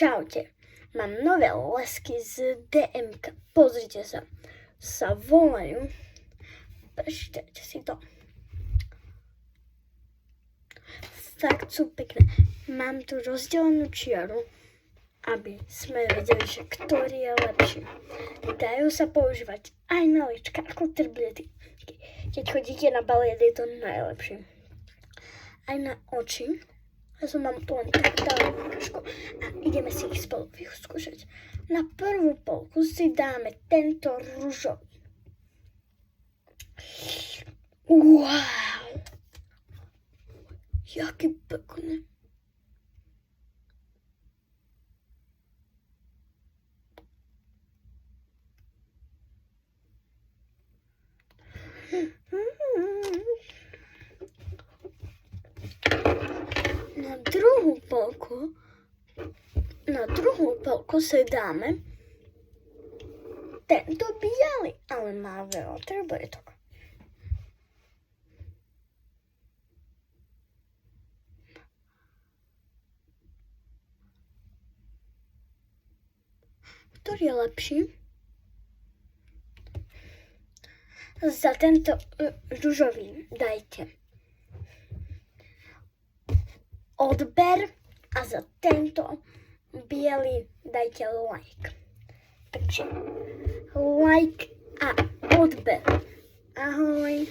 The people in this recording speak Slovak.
Čaute, mám nové lesky z DM-ka, pozrite sa, volajú, prečítajte si to. Fakt sú pekné, mám tu rozdelenú čiaru, aby sme vedeli, že ktorý je lepší. Dajú sa používať aj na lička, ako tablety. Keď chodíte na balet, je to najlepšie. Aj na oči. Ja som mám tu len takú ukážku a ideme si ich spolu vyskúšať. Na prvú polku si dáme tento ružový. Wow! Jaký pekný. Na druhú polku si dáme tento biely, ale má veľa tabletok. Ktorý je lepší? Za tento ružový dajte odber a za tento biely dajte like. Takže like a odber. Ahoj.